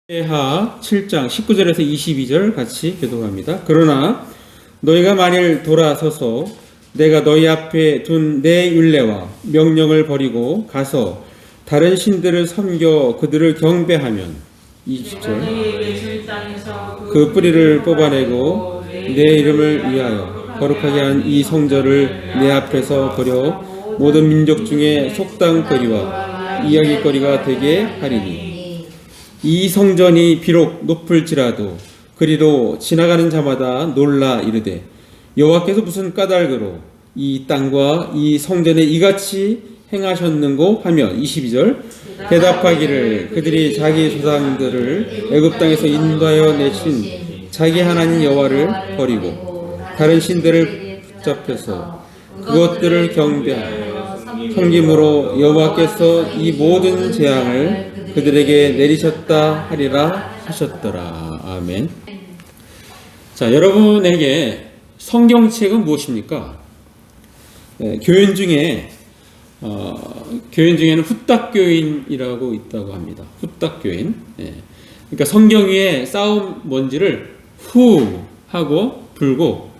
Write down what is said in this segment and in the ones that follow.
하 7장 19절에서 22절 같이 교독합니다. 그러나 너희가 만일 돌아서서 내가 너희 앞에 둔 내 율례와 명령을 버리고 가서 다른 신들을 섬겨 그들을 경배하면 20절 그 뿌리를 뽑아내고 내 이름을 위하여 거룩하게 한 이 성전을 내 앞에서 버려 모든 민족 중에 속당거리와 이야기거리가 되게 하리니 이 성전이 비록 높을지라도 그리로 지나가는 자마다 놀라 이르되 여호와께서 무슨 까닭으로 이 땅과 이 성전에 이같이 행하셨는고 하며 22절 대답하기를 그들이 자기 조상들을 애굽 땅에서 인도하여 내신 자기 하나님 여호와를 버리고 다른 신들을 붙잡혀서 그것들을 경배하며 섬김으로 여호와께서 이 모든 재앙을 그들에게 내리셨다 하리라 하셨더라. 아멘. 자, 여러분에게 성경책은 무엇입니까? 교인 중에는 후딱교인이라고 있다고 합니다. 후딱교인. 그러니까 성경 위에 쌓은 먼지를 후 하고 불고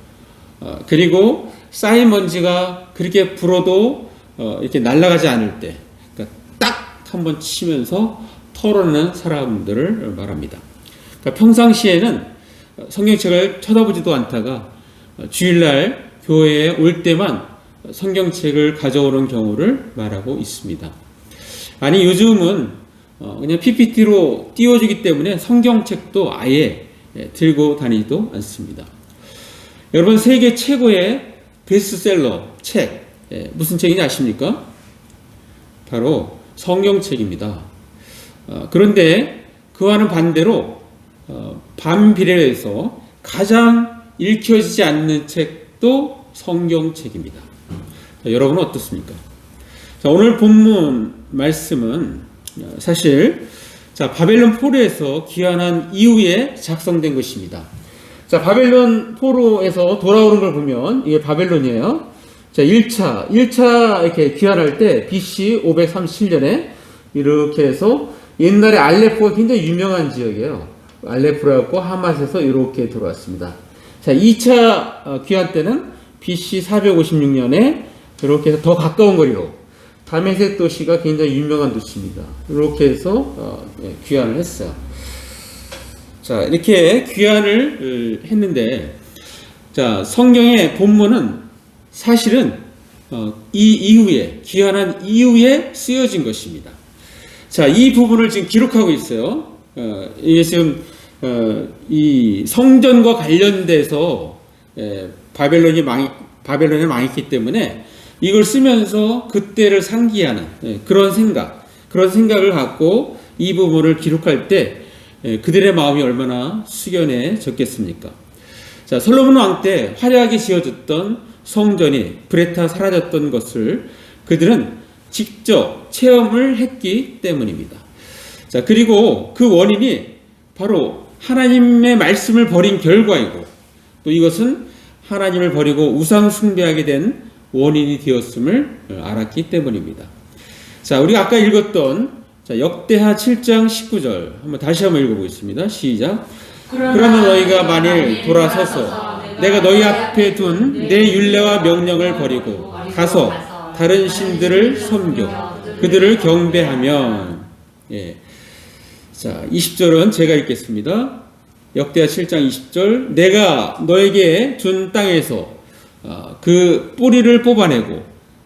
그리고 쌓인 먼지가 그렇게 불어도 이렇게 날아가지 않을 때 딱 한번 치면서 털어내는 사람들을 말합니다. 그러니까 평상시에는 성경책을 쳐다보지도 않다가 주일날 교회에 올 때만 성경책을 가져오는 경우를 말하고 있습니다. 아니 요즘은 그냥 PPT로 띄워주기 때문에 성경책도 아예 들고 다니지도 않습니다. 여러분 세계 최고의 베스트셀러 책 무슨 책인지 아십니까? 바로 성경책입니다. 그런데 그와는 반대로 반비례해서 가장 읽혀지지 않는 책도 성경책입니다. 자, 여러분은 어떻습니까? 자, 오늘 본문 말씀은 사실 바벨론 포로에서 귀환한 이후에 작성된 것입니다. 자, 바벨론 포로에서 돌아오는 걸 보면 이게 바벨론이에요. 자, 1차 이렇게 귀환할 때 BC 537년에 이렇게 해서 옛날에 알레포가 굉장히 유명한 지역이에요. 알레포라고 하맛에서 이렇게 들어왔습니다. 자, 2차 귀환 때는 BC 456년에 이렇게 해서 더 가까운 거리로 다메섹 도시가 굉장히 유명한 도시입니다. 이렇게 해서 귀환을 했어요. 자, 이렇게 귀환을 했는데 자, 성경의 본문은 사실은 이 이후에 귀환한 이후에 쓰여진 것입니다. 자, 이 부분을 지금 기록하고 있어요. 이게 지금 이 성전과 관련돼서 바벨론에 망했기 때문에 이걸 쓰면서 그때를 상기하는 그런 생각을 갖고 이 부분을 기록할 때 그들의 마음이 얼마나 숙연해졌겠습니까? 자, 솔로몬 왕 때 화려하게 지어졌던 성전이 불에 타 사라졌던 것을 그들은 직접 체험을 했기 때문입니다. 자, 그리고 그 원인이 바로 하나님의 말씀을 버린 결과이고 또 이것은 하나님을 버리고 우상 숭배하게 된 원인이 되었음을 알았기 때문입니다. 자, 우리가 아까 읽었던 역대하 7장 19절 다시 한번 읽어보겠습니다. 시작. 그러나 너희가 만일 돌아서서 내가 너희 앞에 둔 내 율례와 명령을 버리고 가서 다른 신들을 섬겨 그들을 경배하면 자, 20절은 제가 읽겠습니다. 역대하 7장 20절 내가 너에게 준 땅에서 그 뿌리를 뽑아내고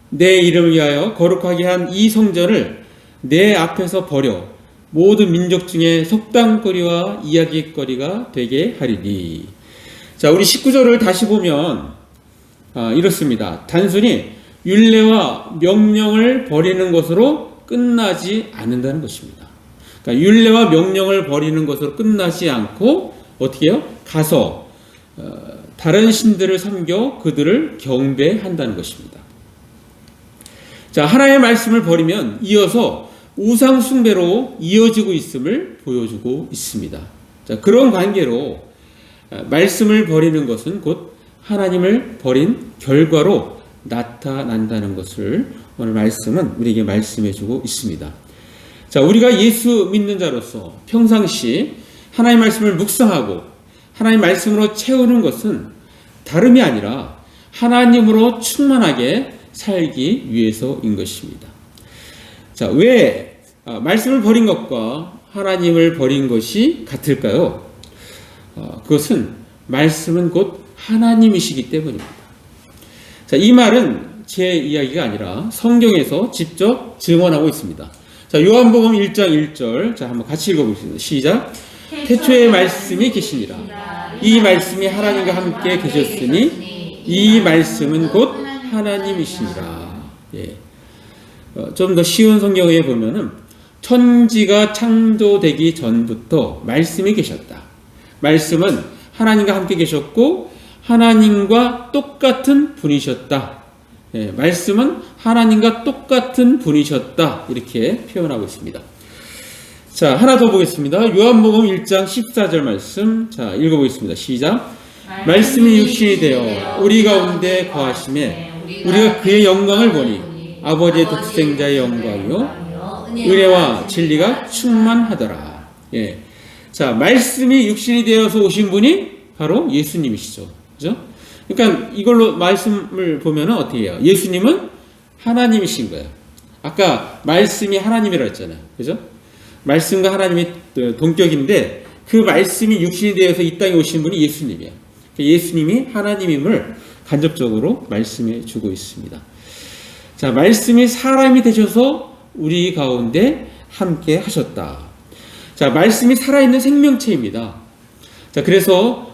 내 이름을 위하여 거룩하게 한 이 성전을 내 앞에서 버려 모든 민족 중에 속담거리와 이야기거리가 되게 하리니. 자, 우리 19절을 다시 보면 이렇습니다. 단순히 율례와 명령을 버리는 것으로 끝나지 않는다는 것입니다. 그러니까 율례와 명령을 버리는 것으로 끝나지 않고 어떻게 해요? 가서 다른 신들을 섬겨 그들을 경배한다는 것입니다. 자, 하나님의 말씀을 버리면 이어서 우상 숭배로 이어지고 있음을 보여주고 있습니다. 자, 그런 관계로 말씀을 버리는 것은 곧 하나님을 버린 결과로 나타난다는 것을 오늘 말씀은 우리에게 말씀해주고 있습니다. 자, 우리가 예수 믿는 자로서 평상시 하나님 말씀을 묵상하고 하나님 말씀으로 채우는 것은 다름이 아니라 하나님으로 충만하게 살기 위해서인 것입니다. 자, 왜 말씀을 버린 것과 하나님을 버린 것이 같을까요? 그것은 말씀은 곧 하나님이시기 때문입니다. 자, 이 말은 제 이야기가 아니라 성경에서 직접 증언하고 있습니다. 자, 요한복음 1장 1절. 자, 한번 같이 읽어보겠습니다. 시작. 태초에 말씀이 계시니라. 이 말씀이 하나님과 함께 계셨으니 이 말씀은 곧 하나님이시니라. 예. 좀 더 쉬운 성경에 보면은 천지가 창조되기 전부터 말씀이 계셨다. 말씀은 하나님과 함께 계셨고 하나님과 똑같은 분이셨다. 예, 말씀은 하나님과 똑같은 분이셨다. 이렇게 표현하고 있습니다. 자, 하나 더 보겠습니다. 요한복음 1장 14절 말씀. 자, 읽어보겠습니다. 시작. 말씀이 육신이 되어 우리 가운데 거하심에 우리가 그의 영광을 보니 아버지의 독생자의 영광이요 은혜와 진리가 충만하더라. 예. 자, 말씀이 육신이 되어서 오신 분이 바로 예수님이시죠. 그죠? 그러니까 이걸로 말씀을 보면은 어떻게 해요? 예수님은 하나님이신 거예요. 아까 말씀이 하나님이라 했잖아요. 그죠? 말씀과 하나님이 동격인데 그 말씀이 육신이 되어서 이 땅에 오신 분이 예수님이에요. 예수님이 하나님임을 간접적으로 말씀해 주고 있습니다. 자, 말씀이 사람이 되셔서 우리 가운데 함께 하셨다. 자, 말씀이 살아있는 생명체입니다. 자, 그래서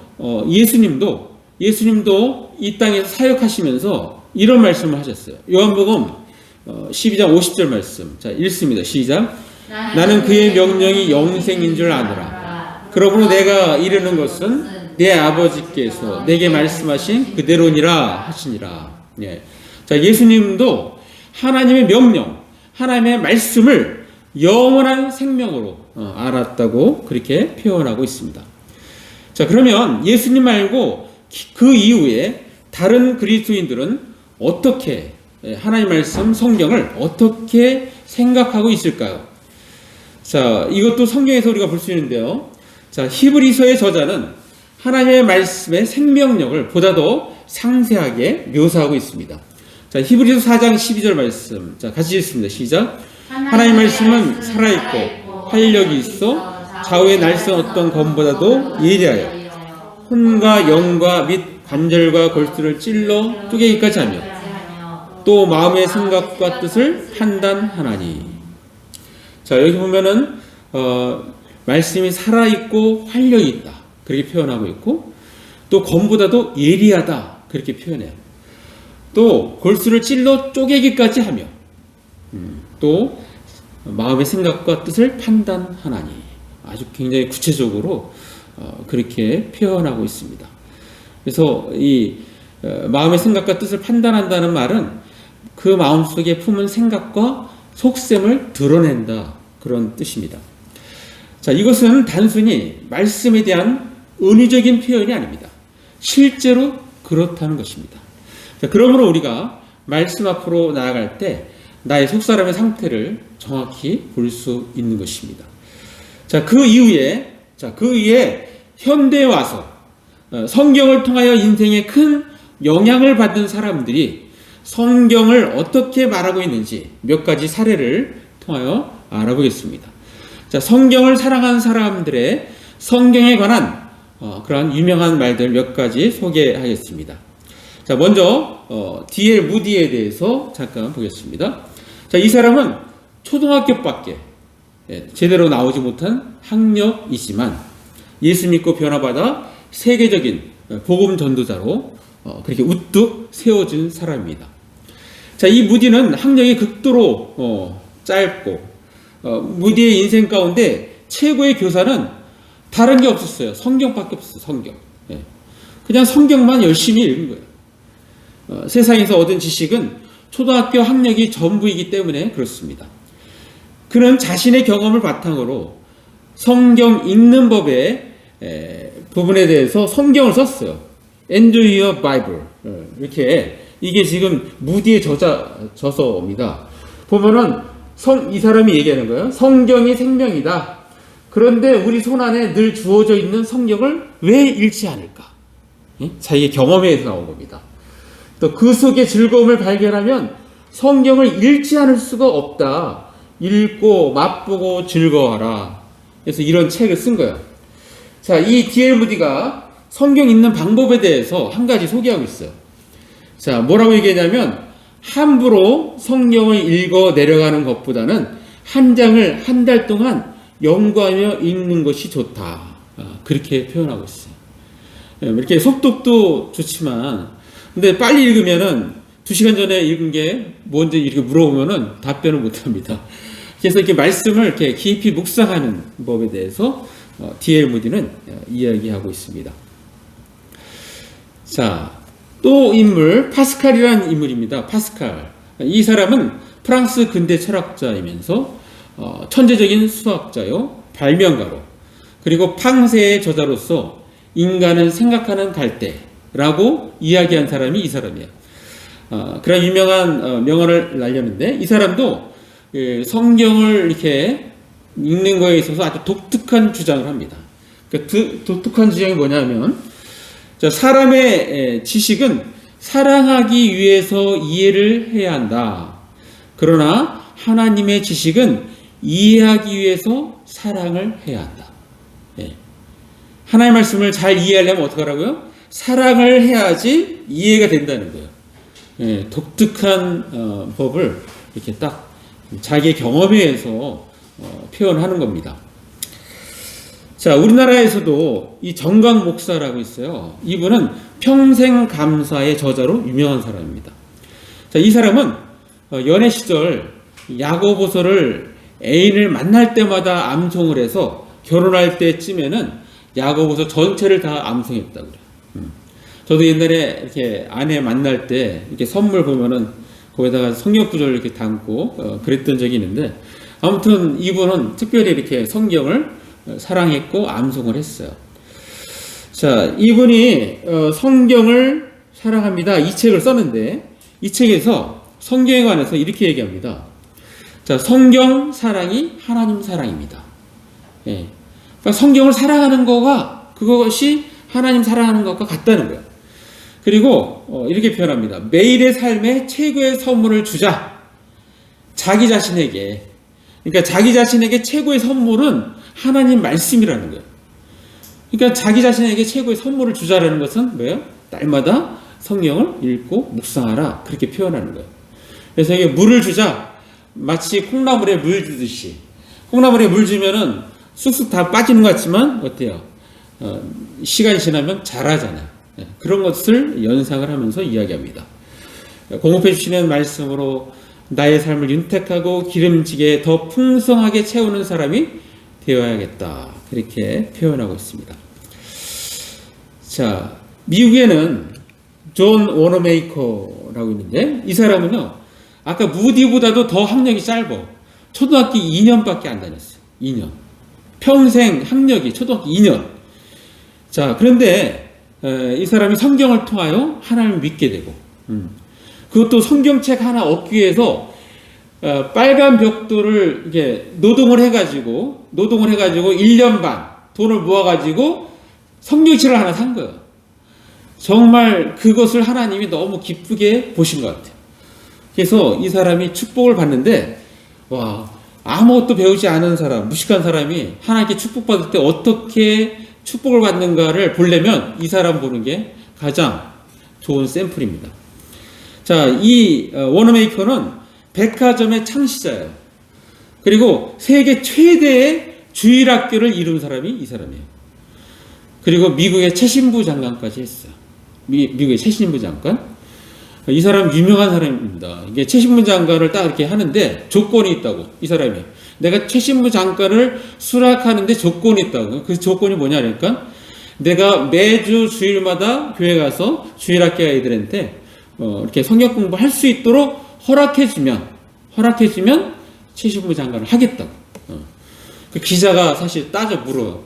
예수님도 이 땅에서 사역하시면서 이런 말씀을 하셨어요. 요한복음 12장 50절 말씀. 자, 읽습니다. 시작. 나는 그의 명령이 영생인 줄 아노라. 그러므로 내가 이르는 것은 내 아버지께서 내게 말씀하신 그대로니라 하시니라. 예. 자, 예수님도 하나님의 명령, 하나님의 말씀을 영원한 생명으로 알았다고 그렇게 표현하고 있습니다. 자, 그러면 예수님 말고 그 이후에 다른 그리스도인들은 어떻게 하나님 말씀 성경을 어떻게 생각하고 있을까요? 자, 이것도 성경에서 우리가 볼 수 있는데요. 자, 히브리서의 저자는 하나님의 말씀의 생명력을 보다 더 상세하게 묘사하고 있습니다. 자, 히브리서 4장 12절 말씀. 자, 같이 읽습니다. 시작. 하나님의 말씀은 살아있고 활력이 있어 좌우의 날선 어떤 검보다도 예리하여 혼과 영과 및 관절과 골수를 찔러 쪼개기까지 하며 또 마음의 생각과 뜻을 판단하나니. 자, 여기 보면은 말씀이 살아있고 활력이 있다 그렇게 표현하고 있고 또 검보다도 예리하다 그렇게 표현해요. 또 골수를 찔러 쪼개기까지 하며 또 마음의 생각과 뜻을 판단하나니. 아주 굉장히 구체적으로 그렇게 표현하고 있습니다. 그래서 이 마음의 생각과 뜻을 판단한다는 말은 그 마음속에 품은 생각과 속셈을 드러낸다 그런 뜻입니다. 자, 이것은 단순히 말씀에 대한 은유적인 표현이 아닙니다. 실제로 그렇다는 것입니다. 자, 그러므로 우리가 말씀 앞으로 나아갈 때 나의 속사람의 상태를 정확히 볼 수 있는 것입니다. 자, 그 이후에 현대에 와서 성경을 통하여 인생에 큰 영향을 받은 사람들이 성경을 어떻게 말하고 있는지 몇 가지 사례를 통하여 알아보겠습니다. 자, 성경을 사랑하는 사람들의 성경에 관한 그러한 유명한 말들 몇 가지 소개하겠습니다. 자, 먼저 D.L. 무디에 대해서 잠깐 보겠습니다. 자, 이 사람은 초등학교밖에 제대로 나오지 못한 학력이지만 예수 믿고 변화받아 세계적인 복음 전도자로 그렇게 우뚝 세워진 사람입니다. 자, 이 무디는 학력이 극도로 짧고 무디의 인생 가운데 최고의 교사는 다른 게 없었어요. 성경밖에 없었어요. 성경. 그냥 성경만 열심히 읽은 거예요. 세상에서 얻은 지식은 초등학교 학력이 전부이기 때문에 그렇습니다. 그는 자신의 경험을 바탕으로 성경 읽는 법의 부분에 대해서 성경을 썼어요. Enjoy your Bible. 이렇게 이게 지금 무디의 저서입니다. 보면은 이 사람이 얘기하는 거예요. 성경이 생명이다. 그런데 우리 손 안에 늘 주어져 있는 성경을 왜 읽지 않을까? 자기의 경험에서 나온 겁니다. 또 그 속에 즐거움을 발견하면 성경을 읽지 않을 수가 없다. 읽고 맛보고 즐거워하라. 그래서 이런 책을 쓴 거예요. 자, 이 D.L. 무디가 성경 읽는 방법에 대해서 한 가지 소개하고 있어요. 자, 뭐라고 얘기하냐면 함부로 성경을 읽어 내려가는 것보다는 한 장을 한 달 동안 연구하며 읽는 것이 좋다. 그렇게 표현하고 있어요. 이렇게 속독도 좋지만 근데 빨리 읽으면은 2시간 전에 읽은 게 뭔지 이렇게 물어보면은 답변을 못 합니다. 그래서 이렇게 말씀을 이렇게 깊이 묵상하는 법에 대해서 D.L. 무디는 이야기하고 있습니다. 자, 또 인물 파스칼이라는 인물입니다. 파스칼. 이 사람은 프랑스 근대 철학자이면서 천재적인 수학자요, 발명가로, 그리고 팡세의 저자로서 인간은 생각하는 갈대라고 이야기한 사람이 이 사람이에요. 그런 유명한 명언을 날렸는데 이 사람도 성경을 이렇게 읽는 거에 있어서 아주 독특한 주장을 합니다. 그 독특한 주장이 뭐냐면 사람의 지식은 사랑하기 위해서 이해를 해야 한다. 그러나 하나님의 지식은 이해하기 위해서 사랑을 해야 한다. 하나님의 말씀을 잘 이해하려면 어떻게 하라고요? 사랑을 해야지 이해가 된다는 거예요. 독특한 법을 이렇게 딱 자기의 경험에 의해서 표현하는 겁니다. 자, 우리나라에서도 이 정광 목사라고 있어요. 이분은 평생 감사의 저자로 유명한 사람입니다. 자, 이 사람은 연애 시절 야고보서를 애인을 만날 때마다 암송을 해서 결혼할 때쯤에는 야고보서 전체를 다 암송했다고 그래요. 저도 옛날에 이렇게 아내 만날 때 이렇게 선물 보면은 거기다가 성경 구절을 이렇게 담고 그랬던 적이 있는데 아무튼 이분은 특별히 이렇게 성경을 사랑했고 암송을 했어요. 자, 이분이 성경을 사랑합니다. 이 책을 썼는데 이 책에서 성경에 관해서 이렇게 얘기합니다. 자, 성경 사랑이 하나님 사랑입니다. 그러니까 성경을 사랑하는 거가 그것이 하나님 사랑하는 것과 같다는 거예요. 그리고 이렇게 표현합니다. 매일의 삶에 최고의 선물을 주자. 자기 자신에게. 그러니까 자기 자신에게 최고의 선물은 하나님 말씀이라는 거예요. 그러니까 자기 자신에게 최고의 선물을 주자라는 것은 뭐예요? 날마다 성경을 읽고 묵상하라. 그렇게 표현하는 거예요. 그래서 이게 물을 주자. 마치 콩나물에 물 주듯이. 콩나물에 물 주면은 쑥쑥 다 빠지는 것 같지만 어때요? 시간이 지나면 자라잖아요. 그런 것을 연상을 하면서 이야기합니다. 공급해 주시는 말씀으로 나의 삶을 윤택하고 기름지게 더 풍성하게 채우는 사람이 되어야겠다. 그렇게 표현하고 있습니다. 자, 미국에는 존 워너메이커라고 있는데 이 사람은요, 아까 무디보다도 더 학력이 짧아. 초등학교 2년밖에 안 다녔어요. 2년. 평생 학력이 초등학교 2년. 자, 그런데 이 사람이 성경을 통하여 하나님을 믿게 되고 그것도 성경책 하나 얻기 위해서 빨간 벽돌을 이렇게 노동을 해가지고 1년 반 돈을 모아가지고 성경책을 하나 산 거예요. 정말 그것을 하나님이 너무 기쁘게 보신 것 같아요. 그래서 이 사람이 축복을 받는데 와, 아무것도 배우지 않은 사람, 무식한 사람이 하나님께 축복받을 때 어떻게 축복을 받는가를 보려면 이 사람 보는 게 가장 좋은 샘플입니다. 자, 이 워너메이커는 백화점의 창시자예요. 그리고 세계 최대의 주일학교를 이룬 사람이 이 사람이에요. 그리고 미국의 최신부 장관까지 했어요. 미국의 최신부 장관. 이 사람 유명한 사람입니다. 이게 최신부 장관을 딱 이렇게 하는데 조건이 있다고. 이 사람이 내가 최신부 장관을 수락하는데 조건이 있다고. 그 조건이 뭐냐 그러니까 내가 매주 주일마다 교회 가서 주일학교 아이들한테 이렇게 성경 공부할 수 있도록 허락해주면 최신부 장관을 하겠다고. 그 기자가 사실 따져 물어요.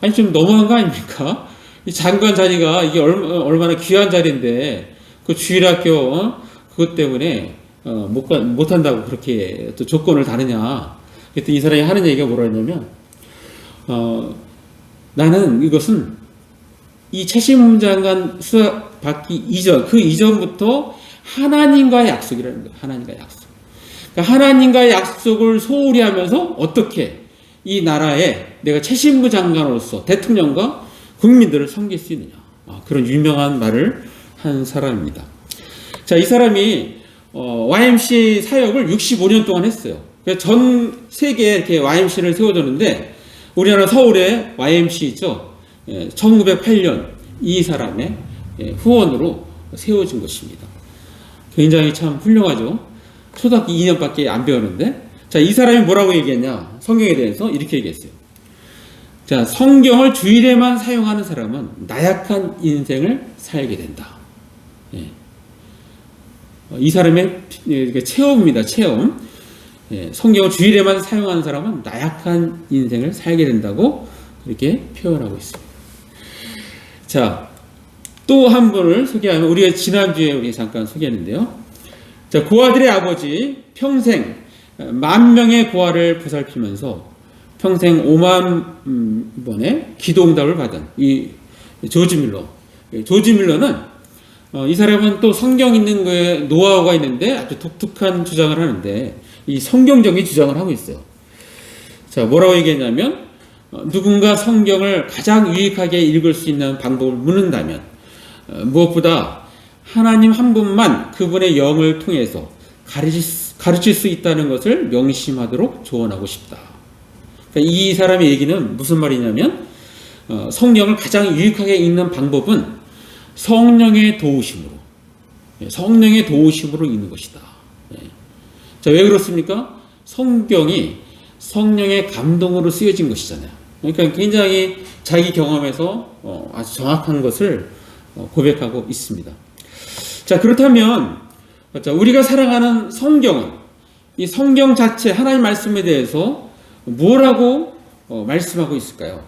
아니 좀 너무한 거 아닙니까? 이 장관 자리가 이게 얼마나 귀한 자리인데 그 주일학교 그것 때문에 못한다고 그렇게 또 조건을 다르냐. 그랬더니 이 사람이 하는 얘기가 뭐라 했냐면, 나는 이것은 이 최신무 장관 수사 받기 이전, 그 이전부터 하나님과의 약속이라는 거예요. 하나님과의 약속. 그러니까 하나님과의 약속을 소홀히 하면서 어떻게 이 나라에 내가 최신무 장관으로서 대통령과 국민들을 섬길 수 있느냐. 그런 유명한 말을 한 사람입니다. 자, 이 사람이 YMCA 사역을 65년 동안 했어요. 전 세계에 이렇게 YMCA를 세워줬는데 우리나라 서울에 YMCA죠. 1908년 이 사람의 후원으로 세워진 것입니다. 굉장히 참 훌륭하죠. 초등학교 2년밖에 안 배웠는데, 자, 이 사람이 뭐라고 얘기했냐? 성경에 대해서 이렇게 얘기했어요. 자, 성경을 주일에만 사용하는 사람은 나약한 인생을 살게 된다. 예. 이 사람의 체험입니다. 체험. 예. 성경을 주일에만 사용하는 사람은 나약한 인생을 살게 된다고 그렇게 표현하고 있습니다. 자, 또 한 분을 소개하면, 우리가 지난주에 우리 잠깐 소개했는데요. 자, 고아들의 아버지, 평생 10,000명의 고아를 보살피면서 평생 5만 번의 기도응답을 받은 이 조지 밀러. 조지 밀러는 이 사람은 또 성경 읽는 거에 노하우가 있는데 아주 독특한 주장을 하는데, 이 성경적인 주장을 하고 있어요. 자, 뭐라고 얘기했냐면, 누군가 성경을 가장 유익하게 읽을 수 있는 방법을 묻는다면 무엇보다 하나님 한 분만 그분의 영을 통해서 가르칠 수 있다는 것을 명심하도록 조언하고 싶다. 그러니까 이 사람의 얘기는 무슨 말이냐면, 성경을 가장 유익하게 읽는 방법은 성령의 도우심으로 읽는 것이다. 자, 왜 그렇습니까? 성경이 성령의 감동으로 쓰여진 것이잖아요. 그러니까 굉장히 자기 경험에서 아주 정확한 것을 고백하고 있습니다. 자, 그렇다면 우리가 사랑하는 성경은, 이 성경 자체 하나님 말씀에 대해서 뭐라고 말씀하고 있을까요?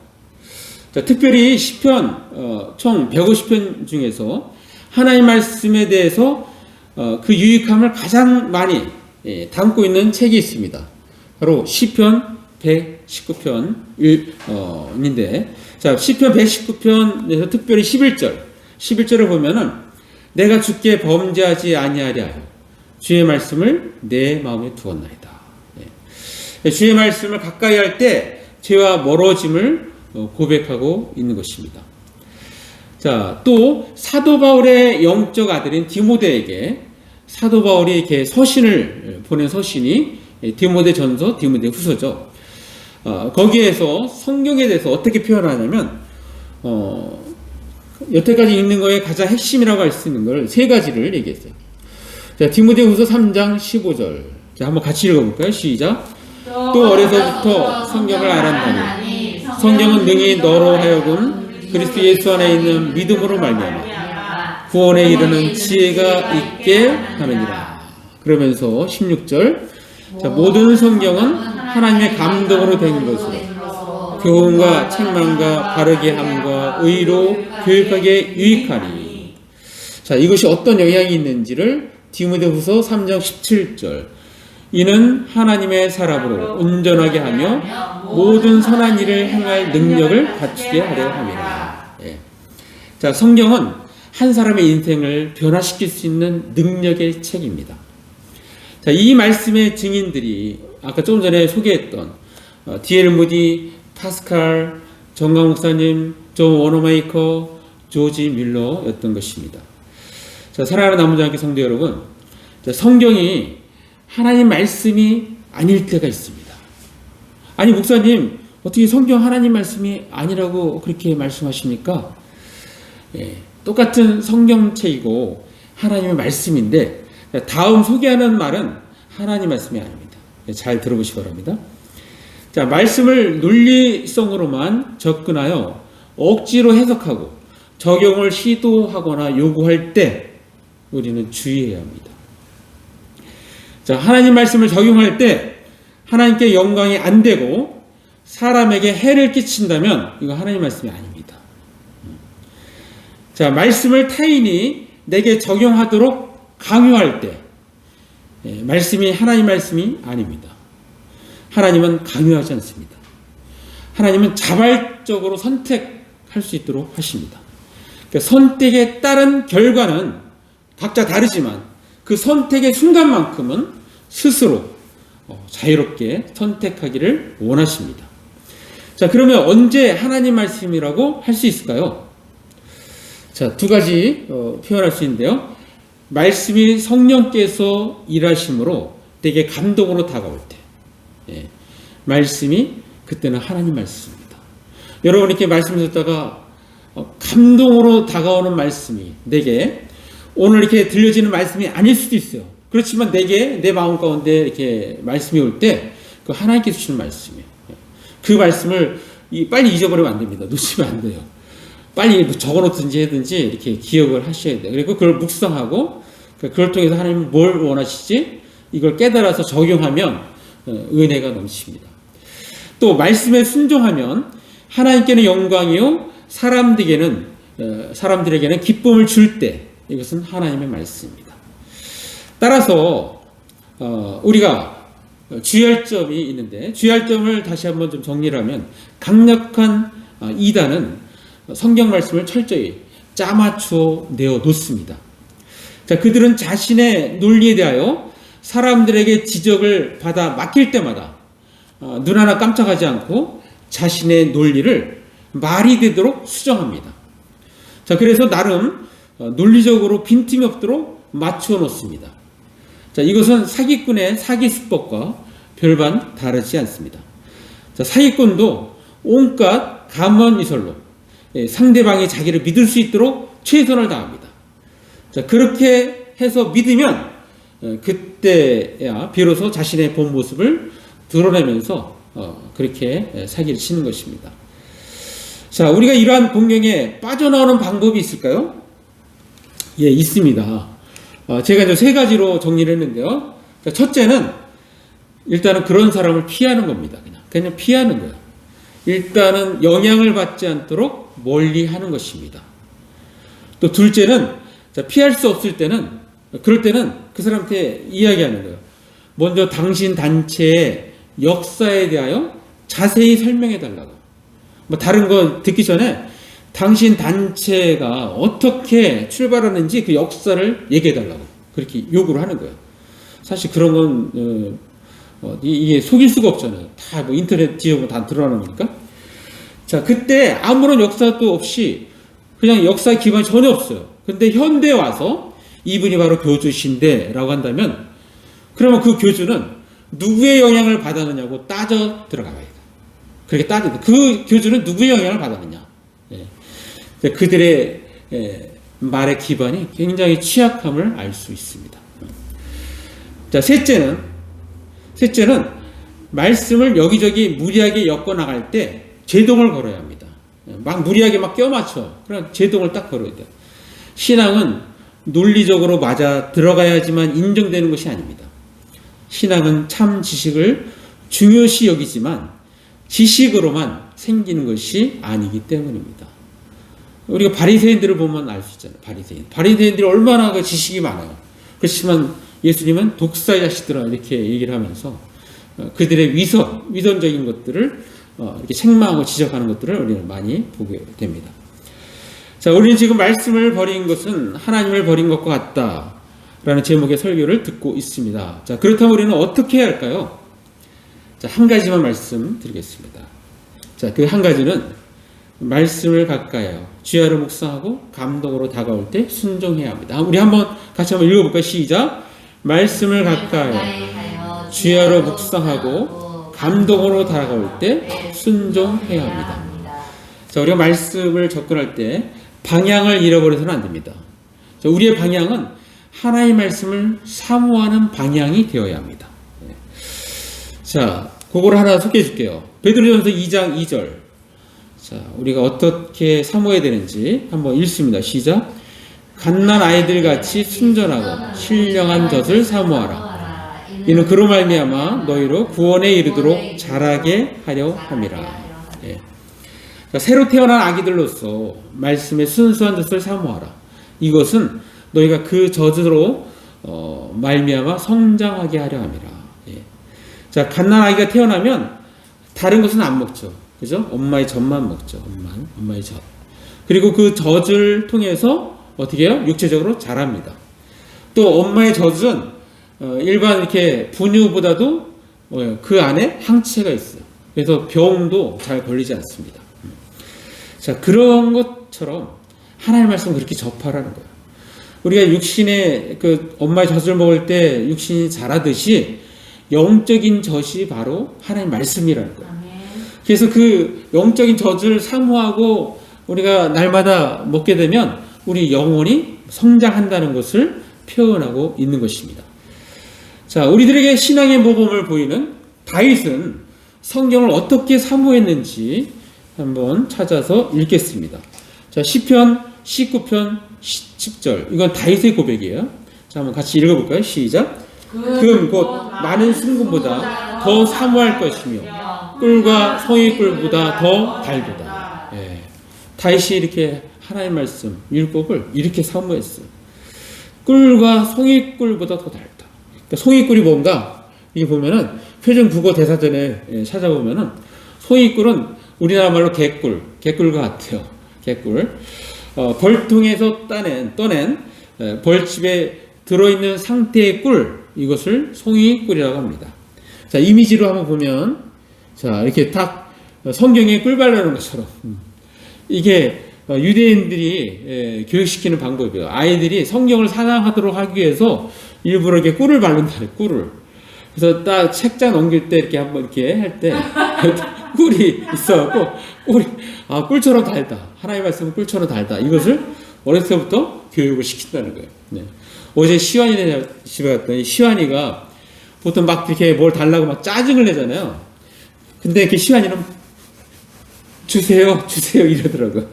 자, 특별히 시편 총 150편 중에서 하나님 말씀에 대해서 그 유익함을 가장 많이 담고 있는 책이 있습니다. 바로 시편 119편인데, 자, 시편 119편에서 특별히 11절을 보면은, 내가 주께 범죄하지 아니하려 하여 주의 말씀을 내 마음에 두었나이다. 주의 말씀을 가까이 할 때 죄와 멀어짐을 고백하고 있는 것입니다. 자, 또 사도 바울의 영적 아들인 디모데에게 사도 바울이 이렇게 서신을 보낸 서신이 디모데전서, 디모데후서죠. 거기에서 성경에 대해서 어떻게 표현하냐면, 여태까지 읽는 거에 가장 핵심이라고 할 수 있는 걸 세 가지를 얘기했어요. 자, 디모데후서 3장 15절. 자, 한번 같이 읽어볼까요? 시작. 또 어려서부터 성경을 알았나니 성경은 능히 너로 하여금 그리스도 예수 안에 있는 믿음으로 말미암아 구원에 이르는 지혜가 있게 하느니라. 그러면서 16절. 자, 모든 성경은 하나님의 감동으로 된 것으로 교훈과 책망과 바르게 함과 의로 교육하게 유익하니. 자, 이것이 어떤 영향이 있는지를 디모데후서 3장 17절. 이는 하나님의 사람으로 온전하게 하며 모든 선한 일을 행할 능력을 갖추게 하려 함이라. 예. 자, 성경은 한 사람의 인생을 변화시킬 수 있는 능력의 책입니다. 자, 이 말씀의 증인들이 아까 조금 전에 소개했던 D.L. 무디, 파스칼, 정강 목사님, 존 워너메이커, 조지 밀러였던 것입니다. 자, 사랑하는 남부장학교 성도 여러분, 자, 성경이 하나님 말씀이 아닐 때가 있습니다. 아니, 목사님, 어떻게 성경 하나님 말씀이 아니라고 그렇게 말씀하십니까? 예, 똑같은 성경책이고 하나님의 말씀인데, 다음 소개하는 말은 하나님 말씀이 아닙니다. 잘 들어보시기 바랍니다. 자, 말씀을 논리성으로만 접근하여 억지로 해석하고 적용을 시도하거나 요구할 때 우리는 주의해야 합니다. 자, 하나님 말씀을 적용할 때 하나님께 영광이 안 되고 사람에게 해를 끼친다면 이거 하나님 말씀이 아닙니다. 자, 말씀을 타인이 내게 적용하도록 강요할 때 말씀이 하나님 말씀이 아닙니다. 하나님은 강요하지 않습니다. 하나님은 자발적으로 선택할 수 있도록 하십니다. 그러니까 선택에 따른 결과는 각자 다르지만 그 선택의 순간만큼은 스스로 자유롭게 선택하기를 원하십니다. 자, 그러면 언제 하나님 말씀이라고 할 수 있을까요? 자, 두 가지 표현할 수 있는데요. 말씀이 성령께서 일하심으로 되게 감동으로 다가올 때, 말씀이 그때는 하나님 말씀입니다. 여러분 이렇게 말씀 듣다가 감동으로 다가오는 말씀이 내게 오늘 이렇게 들려지는 말씀이 아닐 수도 있어요. 그렇지만 내게 내 마음 가운데 이렇게 말씀이 올 때 그 하나님께서 주시는 말씀이에요. 그 말씀을 빨리 잊어버리면 안 됩니다. 놓치면 안 돼요. 빨리 적어놓든지 하든지 이렇게 기억을 하셔야 돼요. 그리고 그걸 묵상하고 그걸 통해서 하나님은 뭘 원하시지? 이걸 깨달아서 적용하면 은혜가 넘칩니다. 또 말씀에 순종하면 하나님께는 영광이요 사람들에게는 기쁨을 줄 때 이것은 하나님의 말씀입니다. 따라서 우리가 주의할 점이 있는데 주의할 점을 다시 한번 좀 정리를 하면 강력한 이단은 성경 말씀을 철저히 짜맞추어 내어 놓습니다. 자, 그들은 자신의 논리에 대하여 사람들에게 지적을 받아 맡길 때마다 눈 하나 깜짝하지 않고 자신의 논리를 말이 되도록 수정합니다. 자, 그래서 나름 논리적으로 빈틈이 없도록 맞추어 놓습니다. 자, 이것은 사기꾼의 사기 수법과 별반 다르지 않습니다. 자, 사기꾼도 온갖 감언이설로 상대방이 자기를 믿을 수 있도록 최선을 다합니다. 자, 그렇게 해서 믿으면 그때야 비로소 자신의 본 모습을 드러내면서 그렇게 사기를 치는 것입니다. 자, 우리가 이러한 공경에 빠져나오는 방법이 있을까요? 예, 있습니다. 제가 이제 세 가지로 정리를 했는데요. 자, 첫째는 일단은 그런 사람을 피하는 겁니다. 그냥 피하는 거예요. 일단은 영향을 받지 않도록 멀리 하는 것입니다. 또 둘째는 피할 수 없을 때는 그럴 때는 그 사람한테 이야기하는 거예요. 먼저 당신 단체의 역사에 대하여 자세히 설명해 달라고. 뭐 다른 거 듣기 전에 당신 단체가 어떻게 출발하는지 그 역사를 얘기해 달라고 그렇게 요구를 하는 거예요. 사실 그런 건 이게 속일 수가 없잖아요. 다 뭐 인터넷 뒤져보면 다 드러나는 거니까. 자, 그때 아무런 역사도 없이 그냥 역사 기반이 전혀 없어요. 근데 현대에 와서 이분이 바로 교주신데 라고 한다면 그러면 그 교주는 누구의 영향을 받았느냐고 따져 들어가야 돼요. 그렇게 따져. 그 교주는 누구의 영향을 받았느냐. 그들의 말의 기반이 굉장히 취약함을 알 수 있습니다. 자, 셋째는 말씀을 여기저기 무리하게 엮어 나갈 때 제동을 걸어야 합니다. 막 무리하게 막 껴맞춰. 그럼 제동을 딱 걸어야 돼요. 신앙은 논리적으로 맞아 들어가야지만 인정되는 것이 아닙니다. 신앙은 참 지식을 중요시 여기지만 지식으로만 생기는 것이 아니기 때문입니다. 우리가 바리새인들을 보면 알 수 있잖아요. 바리새인들이 얼마나 그 지식이 많아요. 그렇지만 예수님은 독사의 자식들아 이렇게 얘기를 하면서 그들의 위선적인 것들을 이렇게 책망하고 지적하는 것들을 우리는 많이 보게 됩니다. 자, 우리는 지금 말씀을 버린 것은 하나님을 버린 것과 같다라는 제목의 설교를 듣고 있습니다. 자, 그렇다면 우리는 어떻게 해야 할까요? 자, 한 가지만 말씀드리겠습니다. 자, 그 한 가지는 말씀을 가까이하여 주야로 묵상하고 감동으로 다가올 때 순종해야 합니다. 우리 같이 한번 읽어볼까요? 시작. 말씀을 가까이하여 주야로 묵상하고 감동으로 다가올 때 순종해야 합니다. 자, 우리가 말씀을 접근할 때 방향을 잃어버려서는 안 됩니다. 자, 우리의 방향은 하나님의 말씀을 사모하는 방향이 되어야 합니다. 자, 그걸 하나 소개해 줄게요. 베드로전서 2장 2절. 자, 우리가 어떻게 사모해야 되는지 한번 읽습니다. 시작. 갓난 아이들 같이 순전하고 신령한 젖을 사모하라. 이는 그로 말미암아 너희로 구원에 이르도록 자라게 하려 함이라. 예. 자, 새로 태어난 아기들로서 말씀의 순수한 젖을 사모하라. 이것은 너희가 그 젖으로 말미암아 성장하게 하려 함이라. 예. 자, 갓난아기가 태어나면 다른 것은 안 먹죠. 그죠? 엄마의 젖만 먹죠. 엄마의 젖. 그리고 그 젖을 통해서 어떻게 해요? 육체적으로 자랍니다. 또 엄마의 젖은 일반 이렇게 분유보다도 그 안에 항체가 있어요. 그래서 병도 잘 걸리지 않습니다. 자, 그런 것처럼 하나님의 말씀을 그렇게 접하라는 거예요. 우리가 육신의 그 엄마의 젖을 먹을 때 육신이 자라듯이 영적인 젖이 바로 하나님의 말씀이라는 거예요. 그래서 그 영적인 젖을 사모하고 우리가 날마다 먹게 되면 우리 영혼이 성장한다는 것을 표현하고 있는 것입니다. 자, 우리들에게 신앙의 모범을 보이는 다윗은 성경을 어떻게 사모했는지 한번 찾아서 읽겠습니다. 자, 시편 19편 10절. 이건 다윗의 고백이에요. 자, 한번 같이 읽어볼까요? 시작. 금 곧 많은 순금보다 더 사모할 것이며 꿀과 성의꿀보다 더 달도다. 예. 다윗이 이렇게 하나님의 말씀, 율법을 이렇게 사모했어요. 꿀과 송이꿀보다 더 달다. 그러니까 송이꿀이 뭔가 이게 보면은 표준 국어 대사전에 찾아보면은 송이꿀은 우리나라 말로 개꿀과 같아요. 개꿀. 벌통에서 떠낸 벌집에 들어있는 상태의 꿀, 이것을 송이꿀이라고 합니다. 자, 이미지로 한번 보면, 자, 이렇게 딱 성경에 꿀 바르는 것처럼 이게 유대인들이 교육시키는 방법이에요. 아이들이 성경을 사랑하도록 하기 위해서 일부러 이렇게 꿀을 바른다. 꿀을. 그래서 딱 책장 넘길 때 이렇게 한번 이렇게 할 때 꿀이 있어갖고 꿀처럼 달다. 하나님의 말씀은 꿀처럼 달다. 이것을 어렸을 때부터 교육을 시킨다는 거예요. 네. 어제 시완이네 집에 갔더니 시완이가 보통 막 이렇게 뭘 달라고 막 짜증을 내잖아요. 근데 이렇게 시완이는 주세요 이러더라고요.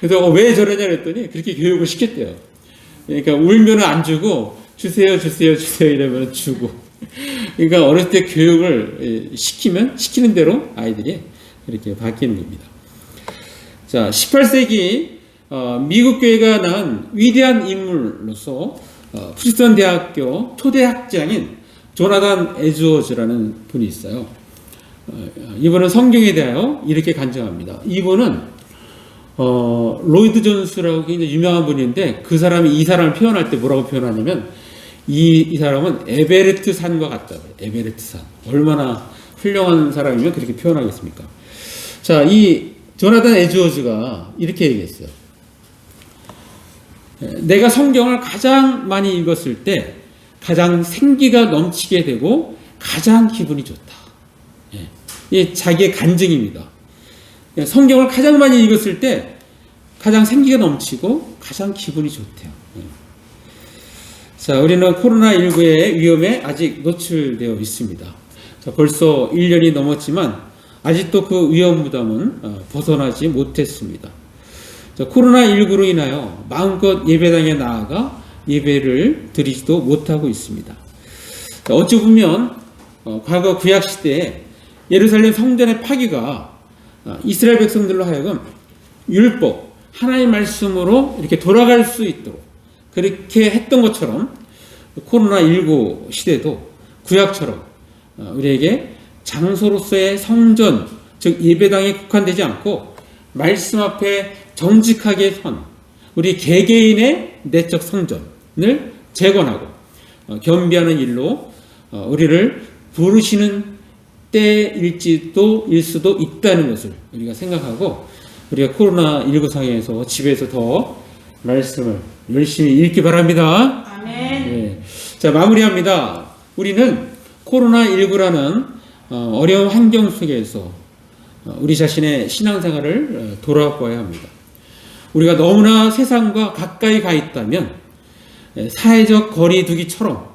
그래서 왜 저러냐 그랬더니 그렇게 교육을 시켰대요. 그러니까 울면은 안 주고 주세요 이러면 주고. 그러니까 어렸을 때 교육을 시키는 대로 아이들이 이렇게 바뀌는 겁니다. 자, 18세기 미국 교회가 낳은 위대한 인물로서 프리스턴 대학교 초대 학장인 조나단 에즈워즈라는 분이 있어요. 이분은 성경에 대하여 이렇게 간증합니다. 이분은 로이드 존스라고 굉장히 유명한 분인데 그 사람이 이 사람을 표현할 때 뭐라고 표현하냐면 이 사람은 에베레트 산과 같다고 해요. 에베레트 산. 얼마나 훌륭한 사람이면 그렇게 표현하겠습니까? 자, 이 조나단 에즈워즈가 이렇게 얘기했어요. 내가 성경을 가장 많이 읽었을 때 가장 생기가 넘치게 되고 가장 기분이 좋다. 이게 자기의 간증입니다. 성경을 가장 많이 읽었을 때 가장 생기가 넘치고 가장 기분이 좋대요. 자, 우리는 코로나19의 위험에 아직 노출되어 있습니다. 자, 벌써 1년이 넘었지만 아직도 그 위험 부담은 벗어나지 못했습니다. 자, 코로나19로 인하여 마음껏 예배당에 나아가 예배를 드리지도 못하고 있습니다. 자, 어찌 보면 과거 구약시대에 예루살렘 성전의 파기가 이스라엘 백성들로 하여금 율법, 하나님의 말씀으로 이렇게 돌아갈 수 있도록 그렇게 했던 것처럼 코로나19 시대도 구약처럼 우리에게 장소로서의 성전, 즉 예배당에 국한되지 않고 말씀 앞에 정직하게 선 우리 개개인의 내적 성전을 재건하고 겸비하는 일로 우리를 부르시는 때일 수도 있다는 것을 우리가 생각하고 우리가 코로나19 상황에서 집에서 더 말씀을 열심히 읽기 바랍니다. 아멘. 네. 자, 마무리합니다. 우리는 코로나19라는 어려운 환경 속에서 우리 자신의 신앙생활을 돌아보아야 합니다. 우리가 너무나 세상과 가까이 가 있다면 사회적 거리 두기처럼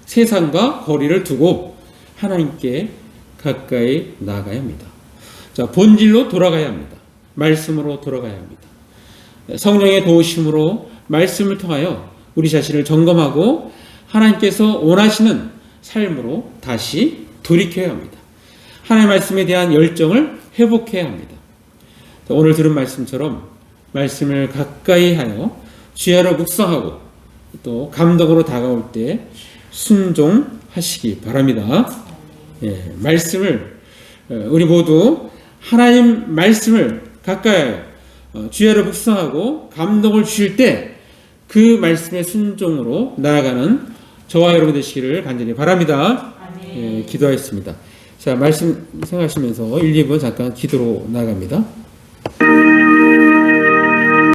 세상과 거리를 두고 하나님께 가까이 나아가야 합니다. 자, 본질로 돌아가야 합니다. 말씀으로 돌아가야 합니다. 성령의 도우심으로 말씀을 통하여 우리 자신을 점검하고 하나님께서 원하시는 삶으로 다시 돌이켜야 합니다. 하나님의 말씀에 대한 열정을 회복해야 합니다. 오늘 들은 말씀처럼 말씀을 가까이 하여 주야로 묵상하고 또 감동으로 다가올 때 순종하시기 바랍니다. 예, 말씀을 우리 모두 하나님 말씀을 가까이 주야로 묵상하고 감동을 주실 때 그 말씀의 순종으로 나아가는 저와 여러분 되시기를 간절히 바랍니다. 예, 기도하겠습니다. 자, 말씀 생각하시면서 1, 2분 잠깐 기도로 나아갑니다.